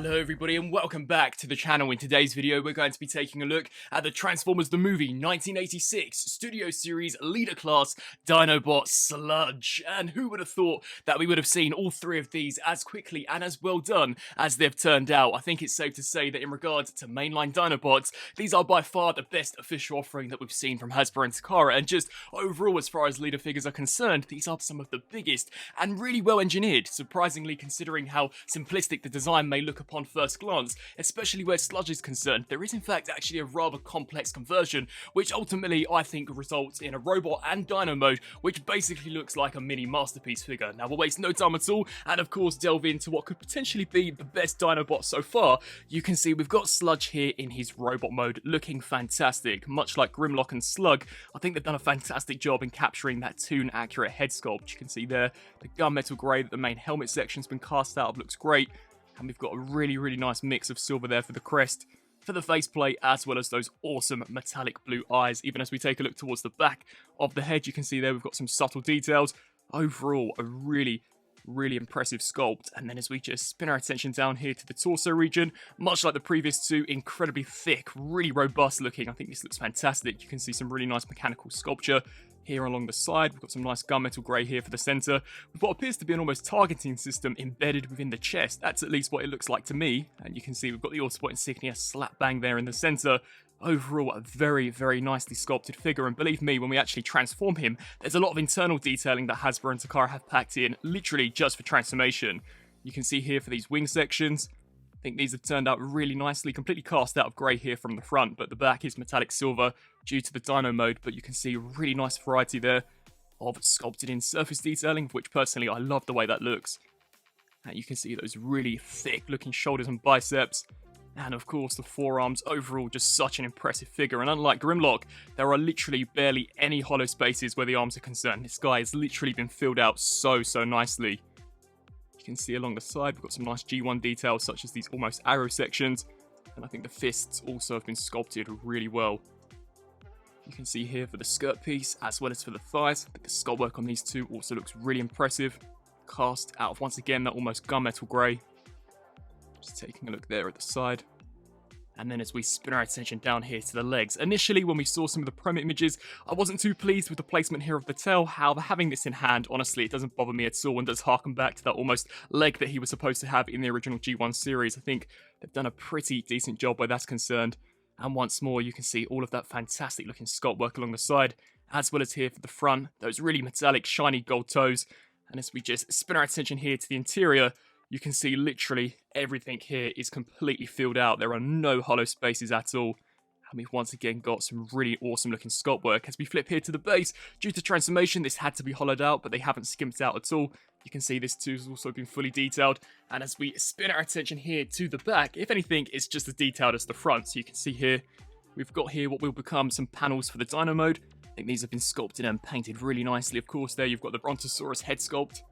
Hello everybody and welcome back to the channel. In today's video we're going to be taking a look at the Transformers the Movie 1986 Studio Series Leader Class Dinobot Sludge. And who would have thought that we would have seen all three of these as quickly and as well done as they've turned out. I think it's safe to say that in regards to mainline Dinobots, these are by far the best official offering that we've seen from Hasbro and Takara, and just overall as far as leader figures are concerned, these are some of the biggest and really well engineered, surprisingly considering how simplistic the design may look upon first glance, especially where Sludge is concerned. There is in fact actually a rather complex conversion, which ultimately I think results in a robot and dino mode, which basically looks like a mini masterpiece figure. Now we'll waste no time at all, and of course delve into what could potentially be the best Dinobot so far. You can see we've got Sludge here in his robot mode, looking fantastic. Much like Grimlock and Slug, I think they've done a fantastic job in capturing that toon-accurate head sculpt. You can see there, the gunmetal grey that the main helmet section's been cast out of looks great. And we've got a really nice mix of silver there for the crest, for the faceplate, as well as those awesome metallic blue eyes. Even as we take a look towards the back of the head, you can see there we've got some subtle details. Overall, a really impressive sculpt. And then as we just spin our attention down here to the torso region, much like the previous two, incredibly thick, really robust looking. I think this looks fantastic. You can see some really nice mechanical sculpture here along the side. We've got some nice gunmetal grey here for the centre, with what appears to be an almost targeting system embedded within the chest. That's at least what it looks like to me. And you can see we've got the Autobot insignia slap bang there in the centre. Overall, a very nicely sculpted figure, and believe me, when we actually transform him, there's a lot of internal detailing that Hasbro and Takara have packed in, literally just for transformation. You can see here for these wing sections, I think these have turned out really nicely, completely cast out of grey here from the front, but the back is metallic silver due to the Dino mode, but you can see a really nice variety there of sculpted in surface detailing, which personally I love the way that looks. And you can see those really thick looking shoulders and biceps. And of course the forearms. Overall just such an impressive figure, and unlike Grimlock, there are literally barely any hollow spaces where the arms are concerned. This guy has literally been filled out so nicely. You can see along the side we've got some nice G1 details such as these almost arrow sections, and I think the fists also have been sculpted really well. You can see here for the skirt piece as well as for the thighs, I think the sculpt work on these two also looks really impressive. Cast out of once again that almost gunmetal grey. Just taking a look there at the side. And then as we spin our attention down here to the legs, initially when we saw some of the promo images, I wasn't too pleased with the placement here of the tail. However, having this in hand, honestly, it doesn't bother me at all, and does harken back to that almost leg that he was supposed to have in the original G1 series. I think they've done a pretty decent job where that's concerned. And once more, you can see all of that fantastic looking sculpt work along the side, as well as here for the front, those really metallic, shiny gold toes. And as we just spin our attention here to the interior, you can see literally everything here is completely filled out. There are no hollow spaces at all. And we've once again got some really awesome looking sculpt work. As we flip here to the base, due to transformation, this had to be hollowed out, but they haven't skimped out at all. You can see this too has also been fully detailed. And as we spin our attention here to the back, if anything, it's just as detailed as the front. So you can see here, we've got here what will become some panels for the Dino mode. I think these have been sculpted and painted really nicely. Of course, there you've got the Brontosaurus head sculpt,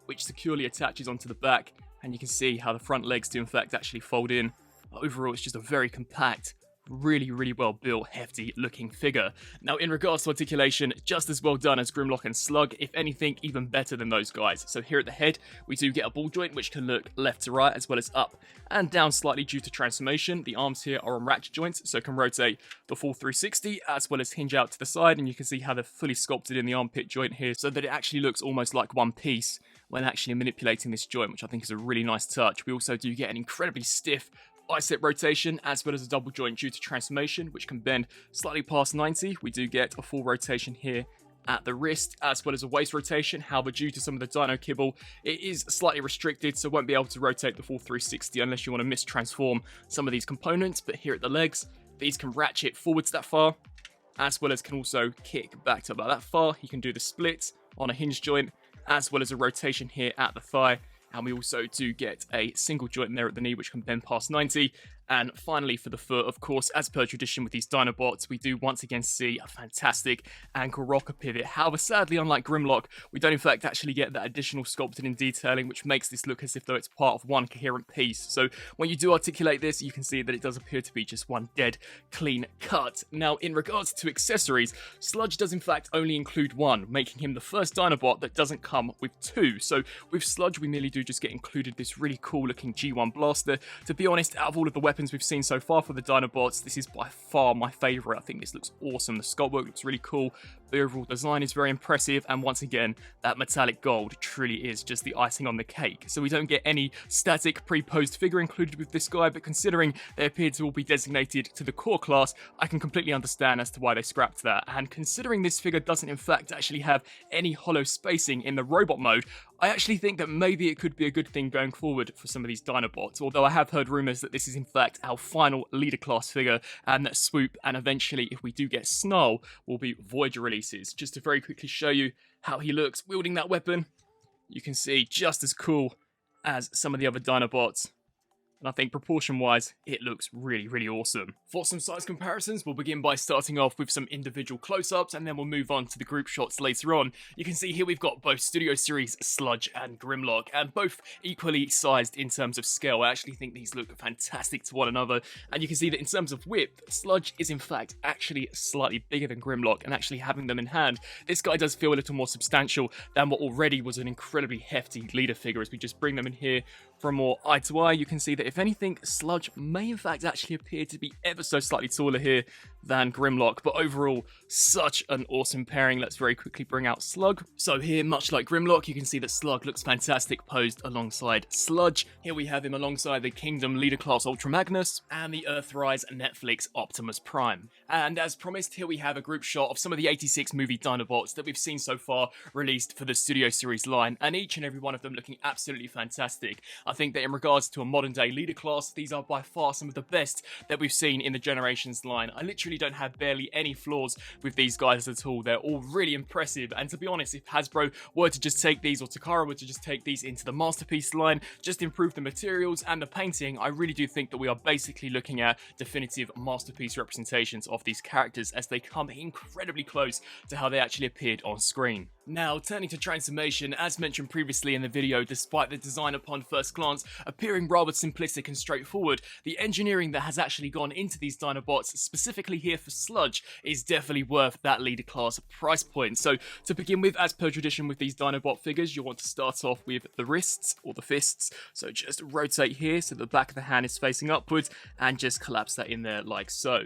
which securely attaches onto the back, and you can see how the front legs do in fact actually fold in. Overall, it's just a very compact, really well built, hefty looking figure. Now in regards to articulation, just as well done as Grimlock and Slug, if anything even better than those guys. So here at the head, we do get a ball joint which can look left to right as well as up and down slightly due to transformation. The arms here are on ratchet joints, so can rotate the full 360 as well as hinge out to the side, and you can see how they're fully sculpted in the armpit joint here so that it actually looks almost like one piece when actually manipulating this joint, which I think is a really nice touch. We also do get an incredibly stiff bicep rotation as well as a double joint due to transformation, which can bend slightly past 90. We do get a full rotation here at the wrist as well as a waist rotation. However, due to some of the Dino kibble, it is slightly restricted, so won't be able to rotate the full 360 unless you want to mistransform some of these components. But here at the legs, these can ratchet forwards that far as well as can also kick back to about that far. You can do the split on a hinge joint as well as a rotation here at the thigh. And we also do get a single joint there at the knee, which can bend past 90, And finally, for the foot, of course, as per tradition with these Dinobots, we do once again see a fantastic ankle rocker pivot. However, sadly, unlike Grimlock, we don't in fact actually get that additional sculpting and detailing, which makes this look as if though it's part of one coherent piece. So when you do articulate this, you can see that it does appear to be just one dead, clean cut. Now, in regards to accessories, Sludge does in fact only include one, making him the first Dinobot that doesn't come with two. So with Sludge, we merely do just get included this really cool looking G1 blaster. To be honest, out of all of the weapons we've seen so far for the Dinobots, this is by far my favourite. I think this looks awesome. The sculpt work looks really cool. The overall design is very impressive, and once again, that metallic gold truly is just the icing on the cake. So we don't get any static pre-posed figure included with this guy, but considering they appear to all be designated to the core class, I can completely understand as to why they scrapped that. And considering this figure doesn't in fact actually have any hollow spacing in the robot mode, I actually think that maybe it could be a good thing going forward for some of these Dinobots, although I have heard rumours that this is in fact our final leader class figure, and that Swoop, and eventually if we do get Snarl, will be Voyager releases. Just to very quickly show you how he looks wielding that weapon, you can see just as cool as some of the other Dinobots. And I think proportion-wise, it looks really, really awesome. For some size comparisons, we'll begin by starting off with some individual close-ups, and then we'll move on to the group shots later on. You can see here we've got both Studio Series Sludge and Grimlock, and both equally sized in terms of scale. I actually think these look fantastic to one another, and you can see that in terms of width, Sludge is in fact actually slightly bigger than Grimlock, and actually having them in hand, this guy does feel a little more substantial than what already was an incredibly hefty leader figure. As we just bring them in here for a more eye-to-eye, you can see that if anything, Sludge may in fact actually appear to be ever so slightly taller here than Grimlock, but overall, such an awesome pairing. Let's very quickly bring out Slug. So here, much like Grimlock, you can see that Slug looks fantastic posed alongside Sludge. Here we have him alongside the Kingdom Leader Class Ultra Magnus and the Earthrise Netflix Optimus Prime. And as promised, here we have a group shot of some of the 86 movie Dinobots that we've seen so far released for the Studio Series line, and each and every one of them looking absolutely fantastic. I think that in regards to a modern day leader class, these are by far some of the best that we've seen in the Generations line. I literally don't have barely any flaws with these guys at all. They're all really impressive, and to be honest, if Hasbro were to just take these, or Takara were to just take these into the Masterpiece line, just improve the materials and the painting, I really do think that we are basically looking at definitive Masterpiece representations of these characters, as they come incredibly close to how they actually appeared on screen. Now, turning to transformation, as mentioned previously in the video, despite the design upon first glance appearing rather simplistic and straightforward, the engineering that has actually gone into these Dinobots, specifically here for Sludge, is definitely worth that leader class price point. So, to begin with, as per tradition with these Dinobot figures, you want to start off with the wrists, or the fists. So just rotate here so the back of the hand is facing upwards, and just collapse that in there like so.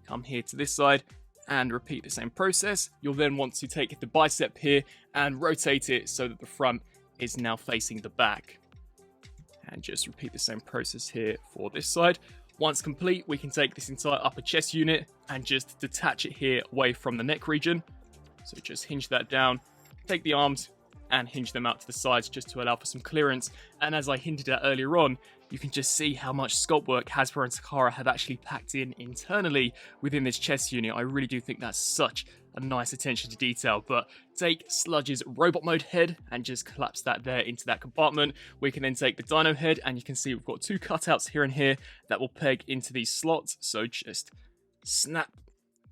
Come here to this side, and repeat the same process. You'll then want to take the bicep here and rotate it so that the front is now facing the back. And just repeat the same process here for this side. Once complete, we can take this entire upper chest unit and just detach it here away from the neck region. So just hinge that down, take the arms and hinge them out to the sides just to allow for some clearance. And as I hinted at earlier on, you can just see how much sculpt work Hasbro and Takara have actually packed in internally within this chest unit. I really do think that's such a nice attention to detail. But take Sludge's robot mode head and just collapse that there into that compartment. We can then take the Dino head, and you can see we've got two cutouts here and here that will peg into these slots. So just snap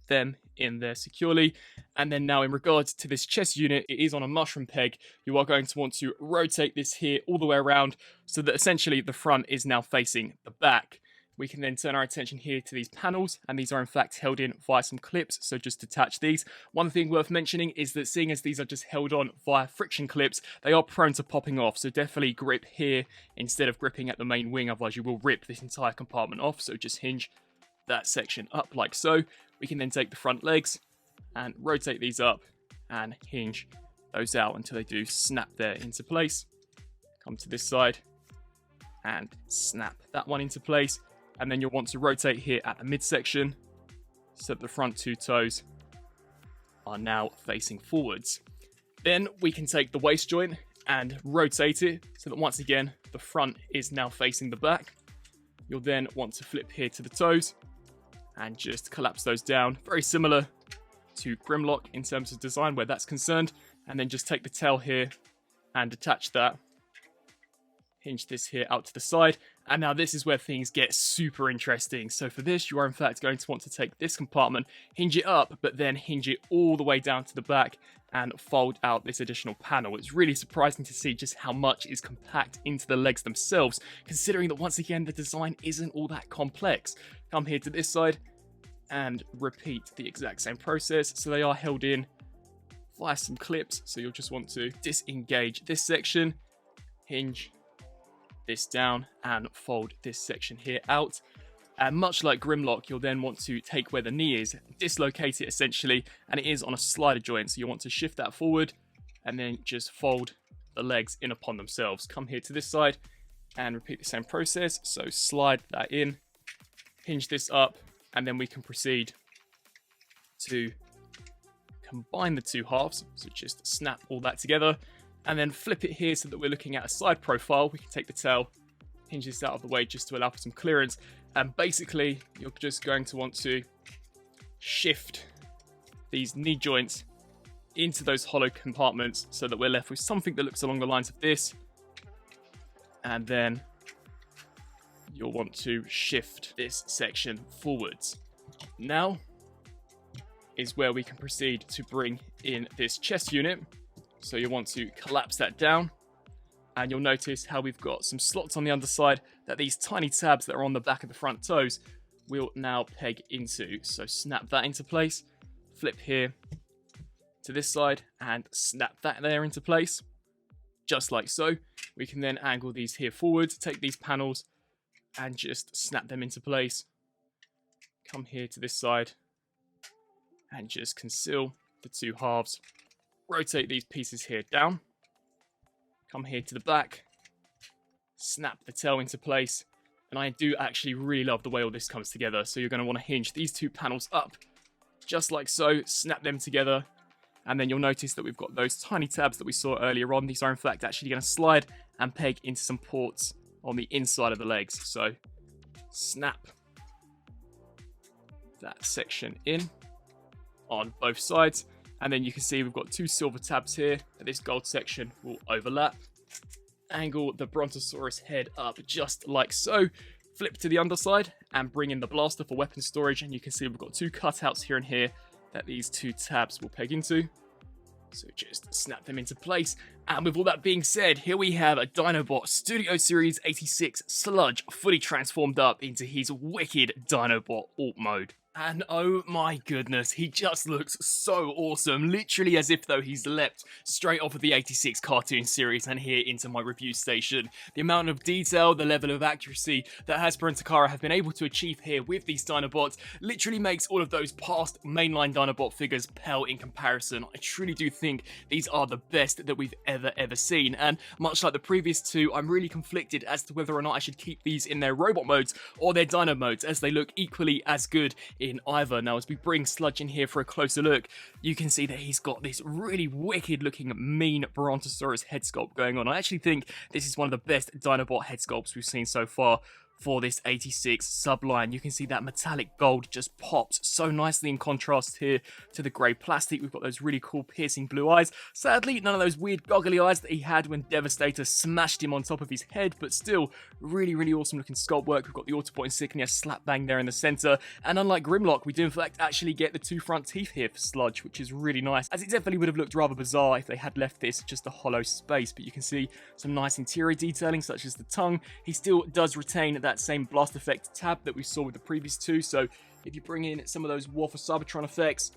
them in there securely. And then now in regards to this chest unit, it is on a mushroom peg. You are going to want to rotate this here all the way around so that essentially the front is now facing the back. We can then turn our attention here to these panels, and these are in fact held in via some clips, so just detach these. One thing worth mentioning is that seeing as these are just held on via friction clips, they are prone to popping off, so definitely grip here instead of gripping at the main wing, otherwise you will rip this entire compartment off. So just hinge that section up like so. We can then take the front legs and rotate these up and hinge those out until they do snap there into place. Come to this side and snap that one into place. And then you'll want to rotate here at the midsection so that the front two toes are now facing forwards. Then we can take the waist joint and rotate it so that once again the front is now facing the back. You'll then want to flip here to the toes and just collapse those down, very similar to Grimlock in terms of design where that's concerned. And then just take the tail here and attach that. Hinge this here out to the side, And now this is where things get super interesting. So for this, you are in fact going to want to take this compartment, hinge it up, but then hinge it all the way down to the back and fold out this additional panel. It's really surprising to see just how much is compact into the legs themselves, considering that once again, the design isn't all that complex. Come here to this side and repeat the exact same process. So they are held in via some clips. So you'll just want to disengage this section, hinge this down and fold this section here out. And much like Grimlock, you'll then want to take where the knee is, dislocate it essentially, and it is on a slider joint. So you want to shift that forward and then just fold the legs in upon themselves. Come here to this side and repeat the same process. So slide that in, hinge this up, and then we can proceed to combine the two halves. So just snap all that together and then flip it here so that we're looking at a side profile. We can take the tail, hinge this out of the way just to allow for some clearance. And basically, you're just going to want to shift these knee joints into those hollow compartments so that we're left with something that looks along the lines of this. And then you'll want to shift this section forwards. Now is where we can proceed to bring in this chest unit. So you'll want to collapse that down, and you'll notice how we've got some slots on the underside that these tiny tabs that are on the back of the front toes will now peg into. So snap that into place, flip here to this side and snap that there into place, just like so. We can then angle these here forward, take these panels and just snap them into place. Come here to this side and just conceal the two halves. Rotate these pieces here down. Come here to the back. Snap the tail into place. And I do actually really love the way all this comes together. So you're going to want to hinge these two panels up, just like so. Snap them together. And then you'll notice that we've got those tiny tabs that we saw earlier on. These are in fact actually going to slide and peg into some ports on the inside of the legs. So snap that section in on both sides. And then you can see we've got two silver tabs here that this gold section will overlap. Angle the Brontosaurus head up just like so. Flip to the underside and bring in the blaster for weapon storage. And you can see we've got two cutouts here and here that these two tabs will peg into. So just snap them into place. And with all that being said, here we have a Dinobot Studio Series 86 Sludge fully transformed up into his wicked Dinobot alt mode. And oh my goodness, he just looks so awesome, literally as if though he's leapt straight off of the 86 cartoon series and here into my review station. The amount of detail, the level of accuracy that Hasbro and Takara have been able to achieve here with these Dinobots literally makes all of those past mainline Dinobot figures pale in comparison. I truly do think these are the best that we've ever seen, and much like the previous two, I'm really conflicted as to whether or not I should keep these in their robot modes or their Dino modes, as they look equally as good in either. Now, as we bring Sludge in here for a closer look, you can see that he's got this really wicked looking mean Brontosaurus head sculpt going on. I actually think this is one of the best Dinobot head sculpts we've seen so far for this 86 subline. You can see that metallic gold just pops so nicely in contrast here to the grey plastic. We've got those really cool piercing blue eyes. Sadly, none of those weird goggly eyes that he had when Devastator smashed him on top of his head, but still really awesome looking sculpt work. We've got the Autobot insignia slap bang there in the centre, and unlike Grimlock, we do in fact actually get the two front teeth here for Sludge, which is really nice, as it definitely would have looked rather bizarre if they had left this just a hollow space. But you can see some nice interior detailing such as the tongue. He still does retain that same blast effect tab that we saw with the previous two, so if you bring in some of those War for Cybertron effects,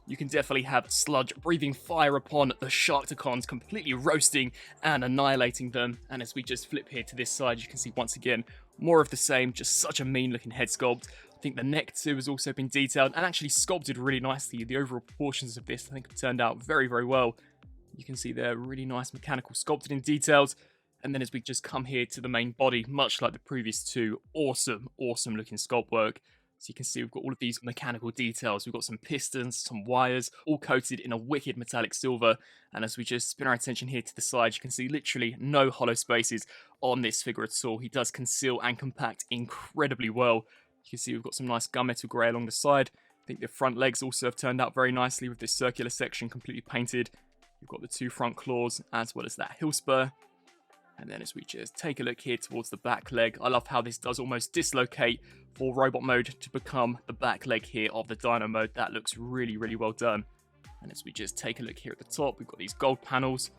you can definitely have Sludge breathing fire upon the Sharkticons, completely roasting and annihilating them. And as we just flip here to this side, you can see once again more of the same, just such a mean looking head sculpt. I think the neck too has also been detailed and actually sculpted really nicely. The overall proportions of this I think have turned out very well. You can see they're really nice mechanical sculpted in details. And then as we just come here to the main body, much like the previous two, awesome looking sculpt work. So you can see we've got all of these mechanical details. We've got some pistons, some wires, all coated in a wicked metallic silver. And as we just spin our attention here to the side, you can see literally no hollow spaces on this figure at all. He does conceal and compact incredibly well. You can see we've got some nice gunmetal grey along the side. I think the front legs also have turned out very nicely with this circular section completely painted. We've got the two front claws as well as that heel spur. And then as we just take a look here towards the back leg, I love how this does almost dislocate for robot mode to become the back leg here of the Dino mode. That looks really, really well done. And as we just take a look here at the top, we've got these gold panels.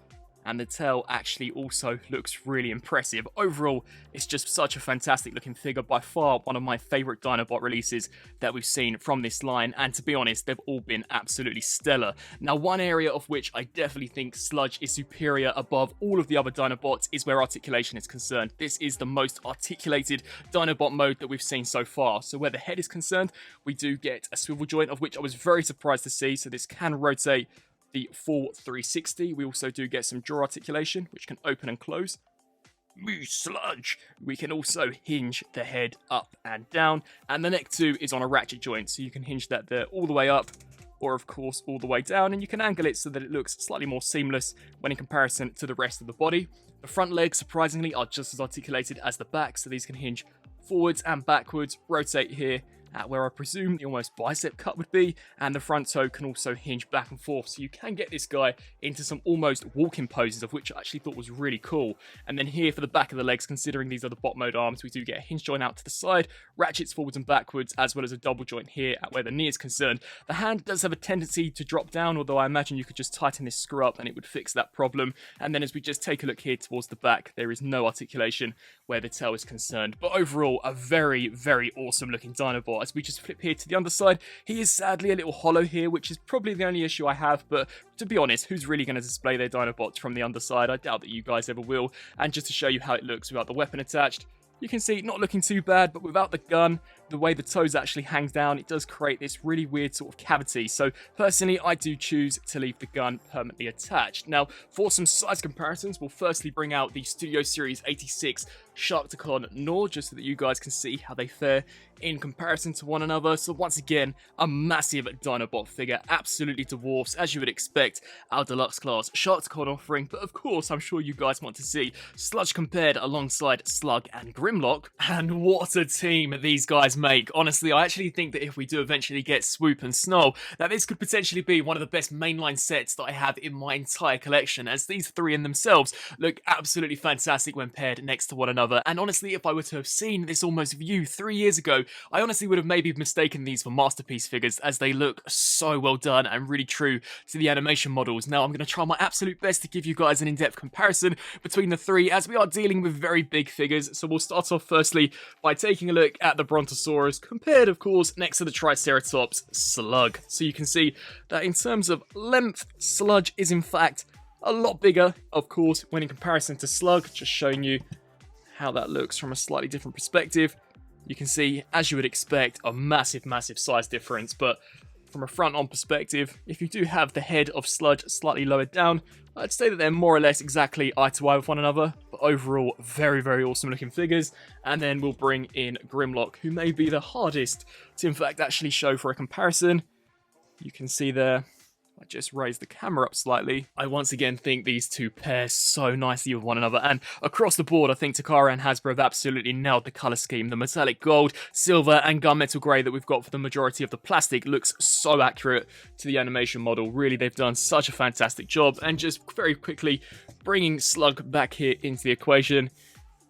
And the tail actually also looks really impressive. Overall, it's just such a fantastic looking figure. By far, one of my favourite Dinobot releases that we've seen from this line. And to be honest, they've all been absolutely stellar. Now, one area of which I definitely think Sludge is superior above all of the other Dinobots is where articulation is concerned. This is the most articulated Dinobot mode that we've seen so far. So where the head is concerned, we do get a swivel joint, of which I was very surprised to see. So this can rotate the full 360. We also do get some jaw articulation, which can open and close. Sludge! We can also hinge the head up and down, and the neck too is on a ratchet joint, so you can hinge that there all the way up, or of course all the way down, and you can angle it so that it looks slightly more seamless when in comparison to the rest of the body. The front legs, surprisingly, are just as articulated as the back, so these can hinge forwards and backwards, rotate here, at where I presume the almost bicep cut would be, and the front toe can also hinge back and forth, so you can get this guy into some almost walking poses, of which I actually thought was really cool. And then here for the back of the legs, considering these are the bot mode arms, we do get a hinge joint out to the side, ratchets forwards and backwards, as well as a double joint here at where the knee is concerned. The hand does have a tendency to drop down, although I imagine you could just tighten this screw up and it would fix that problem. And then as we just take a look here towards the back, there is no articulation where the tail is concerned. But overall, a very, very awesome looking Dinobot. As we just flip here to the underside, he is sadly a little hollow here, which is probably the only issue I have, but to be honest, who's really going to display their Dinobots from the underside? I doubt that you guys ever will. And just to show you how it looks without the weapon attached, you can see not looking too bad, but without the gun, the way the toes actually hang down, it does create this really weird sort of cavity. So personally, I do choose to leave the gun permanently attached. Now, for some size comparisons, we'll firstly bring out the Studio Series 86 Sharkticon Nor, just so that you guys can see how they fare in comparison to one another. So once again, a massive Dinobot figure, absolutely dwarfs, as you would expect, our deluxe class Sharkticon offering. But of course, I'm sure you guys want to see Sludge compared alongside Slug and Grimlock. And what a team these guys make. Honestly, I actually think that if we do eventually get Swoop and Snarl, that this could potentially be one of the best mainline sets that I have in my entire collection, as these three in themselves look absolutely fantastic when paired next to one another. And honestly, if I were to have seen this almost view 3 years ago, I honestly would have maybe mistaken these for masterpiece figures, as they look so well done and really true to the animation models. Now, I'm going to try my absolute best to give you guys an in-depth comparison between the three, as we are dealing with very big figures. So we'll start off firstly by taking a look at the Brontosaurus, compared, of course, next to the Triceratops Slug. So you can see that in terms of length, Sludge is in fact a lot bigger, of course, when in comparison to Slug. Just showing you how that looks from a slightly different perspective. You can see, as you would expect, a massive, massive size difference, but from a front-on perspective, if you do have the head of Sludge slightly lowered down, I'd say that they're more or less exactly eye to eye with one another, but overall, very, very awesome looking figures. And then we'll bring in Grimlock, who may be the hardest to, in fact, actually show for a comparison. You can see there, I just raised the camera up slightly. I once again think these two pair so nicely with one another, and across the board I think Takara and Hasbro have absolutely nailed the colour scheme. The metallic gold, silver and gunmetal grey that we've got for the majority of the plastic looks so accurate to the animation model. Really, they've done such a fantastic job. And just very quickly, bringing Slug back here into the equation,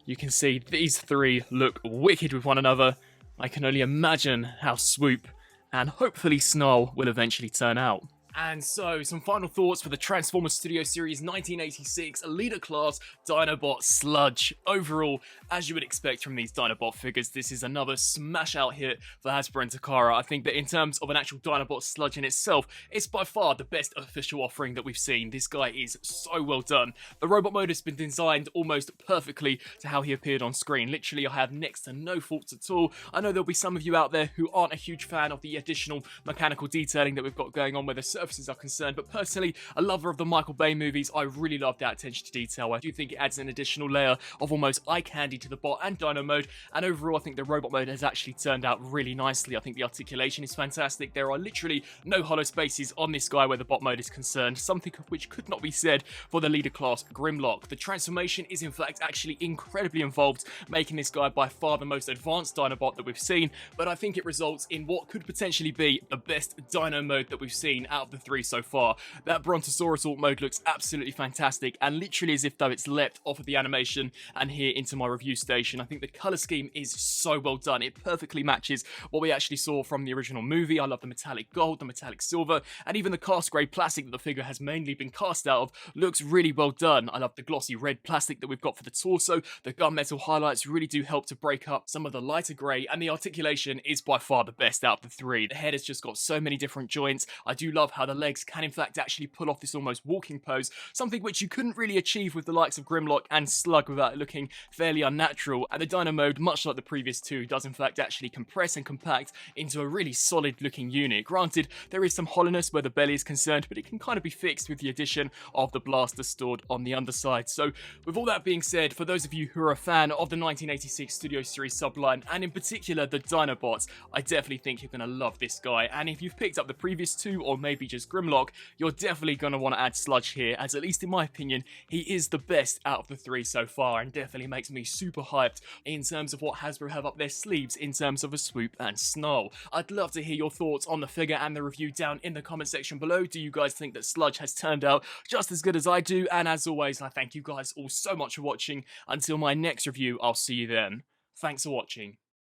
you can see these three look wicked with one another. I can only imagine how Swoop and hopefully Snarl will eventually turn out. And so, some final thoughts for the Transformers Studio Series 1986 Leader Class Dinobot Sludge. Overall, as you would expect from these Dinobot figures, this is another smash out hit for Hasbro and Takara. I think that in terms of an actual Dinobot Sludge in itself, it's by far the best official offering that we've seen. This guy is so well done. The robot mode has been designed almost perfectly to how he appeared on screen. Literally, I have next to no faults at all. I know there'll be some of you out there who aren't a huge fan of the additional mechanical detailing that we've got going on where the surfaces are concerned, but personally, a lover of the Michael Bay movies, I really love that attention to detail. I do think it adds an additional layer of almost eye candy to the bot and Dino mode, and overall I think the robot mode has actually turned out really nicely. I think the articulation is fantastic. There are literally no hollow spaces on this guy where the bot mode is concerned, something of which could not be said for the leader class Grimlock. The transformation is in fact actually incredibly involved, making this guy by far the most advanced Dinobot that we've seen, but I think it results in what could potentially be the best Dino mode that we've seen out of the three so far. That Brontosaurus alt mode looks absolutely fantastic, and literally as if though it's leapt off of the animation and here into my review station. I think the colour scheme is so well done. It perfectly matches what we actually saw from the original movie. I love the metallic gold, the metallic silver, and even the cast grey plastic that the figure has mainly been cast out of looks really well done. I love the glossy red plastic that we've got for the torso. The gunmetal highlights really do help to break up some of the lighter grey, and the articulation is by far the best out of the three. The head has just got so many different joints. I do love how the legs can in fact actually pull off this almost walking pose, something which you couldn't really achieve with the likes of Grimlock and Slug without it looking fairly unnatural. And the Dino mode, much like the previous two, does in fact actually compress and compact into a really solid looking unit. Granted, there is some hollowness where the belly is concerned, but it can kind of be fixed with the addition of the blaster stored on the underside. So with all that being said, for those of you who are a fan of the 1986 Studio Series subline, and in particular the Dinobots, I definitely think you're going to love this guy. And if you've picked up the previous two, or maybe just Grimlock, you're definitely going to want to add Sludge here, as at least in my opinion, he is the best out of the three so far, and definitely makes me super hyped in terms of what Hasbro have up their sleeves in terms of a swoop and snarl. I'd love to hear your thoughts on the figure and the review down in the comment section below. Do you guys think that Sludge has turned out just as good as I do? And as always, I thank you guys all so much for watching. Until my next review, I'll see you then. Thanks for watching.